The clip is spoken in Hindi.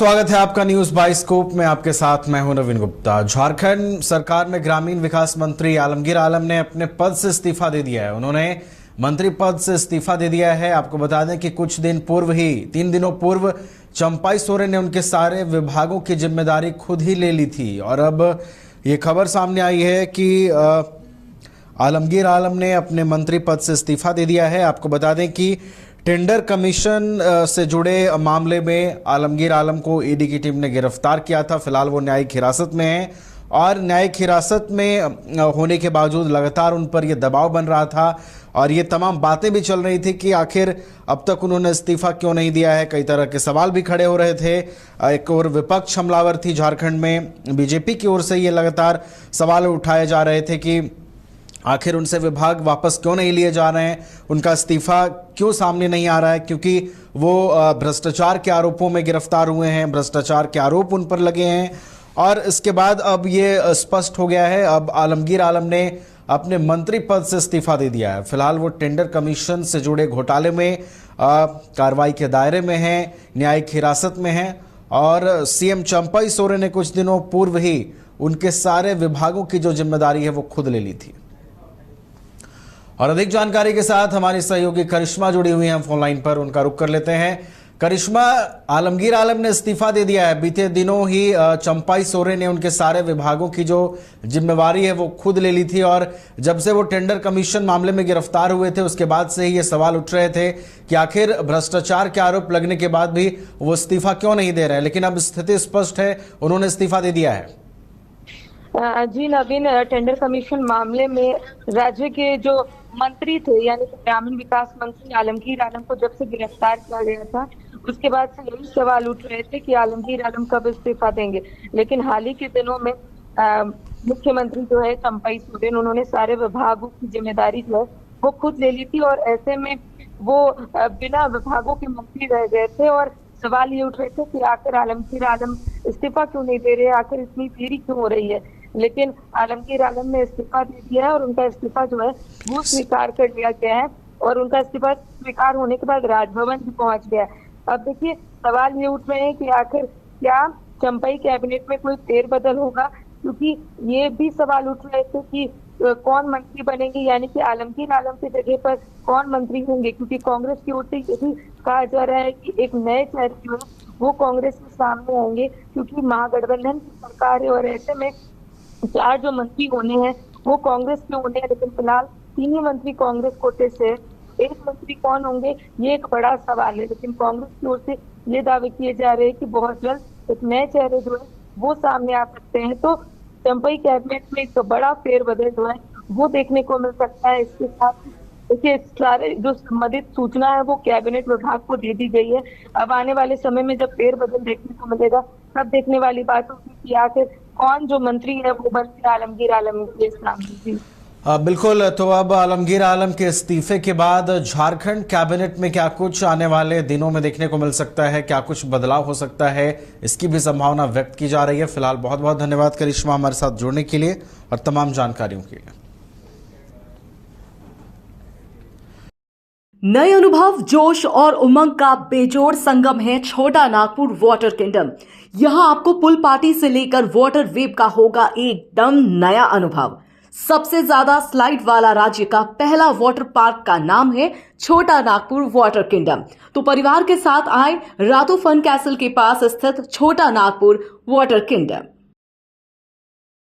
स्वागत है आपका न्यूज बाइस्कोप में। आपके साथ मैं हूं नवीन गुप्ता। झारखंड सरकार में ग्रामीण विकास मंत्री आलमगीर आलम ने अपने पद से इस्तीफा दे दिया है। उन्होंने मंत्री पद से इस्तीफा दे दिया है। आपको बता दें कि कुछ दिन पूर्व ही 3 दिनों पूर्व चंपाई सोरेन ने उनके सारे विभागों की जिम्मेदारी खुद ही ले ली थी और अब ये खबर सामने आई है कि आलमगीर आलम ने अपने मंत्री पद से इस्तीफा दे दिया है। आपको बता दें कि टेंडर कमीशन से जुड़े मामले में आलमगीर आलम को ईडी की टीम ने गिरफ्तार किया था। फिलहाल वो न्यायिक हिरासत में है और न्यायिक हिरासत में होने के बावजूद लगातार उन पर यह दबाव बन रहा था और ये तमाम बातें भी चल रही थी कि आखिर अब तक उन्होंने इस्तीफा क्यों नहीं दिया है। कई तरह के सवाल भी खड़े हो रहे थे। एक और विपक्ष हमलावर थी झारखंड में, बीजेपी की ओर से ये लगातार सवाल उठाए जा रहे थे कि आखिर उनसे विभाग वापस क्यों नहीं लिए जा रहे हैं, उनका इस्तीफा क्यों सामने नहीं आ रहा है, क्योंकि वो भ्रष्टाचार के आरोपों में गिरफ्तार हुए हैं, भ्रष्टाचार के आरोप उन पर लगे हैं। और इसके बाद अब ये स्पष्ट हो गया है, अब आलमगीर आलम ने अपने मंत्री पद से इस्तीफा दे दिया है। फिलहाल वो टेंडर कमीशन से जुड़े घोटाले में कार्रवाई के दायरे में हैं, न्यायिक हिरासत में हैं और सीएम चंपाई सोरेन ने कुछ दिनों पूर्व ही उनके सारे विभागों की जो जिम्मेदारी है वो खुद ले ली थी। और अधिक जानकारी के साथ हमारी सहयोगी करिश्मा जुड़ी हुई हैं फोन लाइन पर, उनका रुख कर लेते हैं। करिश्मा, आलमगीर आलम ने इस्तीफा दे दिया है। बीते दिनों ही चंपाई सोरेन ने उनके सारे विभागों की जो जिम्मेवारी है वो खुद ले ली थी और जब से वो टेंडर कमीशन मामले में गिरफ्तार हुए थे उसके बाद से ही ये सवाल उठ रहे थे कि आखिर भ्रष्टाचार के आरोप लगने के बाद भी वो इस्तीफा क्यों नहीं दे रहे। लेकिन अब स्थिति स्पष्ट है, उन्होंने इस्तीफा दे दिया है। जी नवीन, टेंडर कमीशन मामले में राज्य के जो मंत्री थे यानी कि ग्रामीण विकास मंत्री आलमगीर आलम को जब से गिरफ्तार किया गया था उसके बाद से यही सवाल उठ रहे थे कि आलमगीर आलम कब इस्तीफा देंगे। लेकिन हाल ही के दिनों में मुख्यमंत्री जो है चंपाई सोरेन, उन्होंने सारे विभागों की जिम्मेदारी जो है वो खुद ले ली थी और ऐसे में वो बिना विभागों के मंत्री रह गए थे और सवाल ये उठ रहे थे कि आखिर आलमगीर आलम इस्तीफा क्यों नहीं दे रहे, आखिर इतनी देरी क्यों हो रही है। लेकिन आलमगीर आलम ने इस्तीफा दे दिया है और उनका इस्तीफा जो है वो स्वीकार कर लिया गया है और उनका इस्तीफा स्वीकार होने के बाद राजभवन भी पहुंच गया है। अब देखिए, सवाल ये उठ रहे हैं कि आखिर क्या चंपाई कैबिनेट में कोई फेरबदल होगा, क्योंकि ये भी सवाल उठ रहे थे कि कौन मंत्री बनेंगे, यानी कि आलमगीर आलम की जगह पर कौन मंत्री होंगे, क्योंकि कांग्रेस की ओर से ये भी कहा जा रहा है कि एक नए चेहरे जो है वो कांग्रेस के सामने आएंगे, क्योंकि महागठबंधन की सरकार है और ऐसे में 4 जो मंत्री होने हैं वो कांग्रेस के होने हैं। लेकिन फिलहाल 3 ही मंत्री कांग्रेस कोटे से, 1 मंत्री कौन होंगे ये एक बड़ा सवाल है। लेकिन कांग्रेस की ओर से ये दावे किए जा रहे हैं कि बहुत जल्द एक नए चेहरे जो है वो सामने आ सकते हैं। तो चंपाई कैबिनेट में एक बड़ा फेरबदल जो है वो देखने को मिल सकता है। इसके साथ देखिए, सारे जो संबंधित सूचना है वो कैबिनेट विभाग को दे दी गई है। अब आने वाले समय में जब फेरबदल देखने को मिलेगा तब देखने वाली बात होगी कि आखिर कौन जो मंत्री है वो बनते आलमगीर आलम के सामने। बिल्कुल, तो अब आलमगीर आलम के इस्तीफे के बाद झारखंड कैबिनेट में क्या कुछ आने वाले दिनों में देखने को मिल सकता है, क्या कुछ बदलाव हो सकता है, इसकी भी संभावना व्यक्त की जा रही है। फिलहाल बहुत बहुत धन्यवाद करिश्मा हमारे साथ जुड़ने के लिए और तमाम जानकारियों के लिए। नए अनुभव, जोश और उमंग का बेजोड़ संगम है छोटा नागपुर वाटर किंगडम। यहां आपको पुल पार्टी से लेकर वाटर वेव का होगा एकदम नया अनुभव। सबसे ज्यादा स्लाइड वाला राज्य का पहला वाटर पार्क का नाम है छोटा नागपुर वाटर किंगडम। तो परिवार के साथ आए रातू फन कैसल के पास स्थित छोटा नागपुर वाटर किंगडम।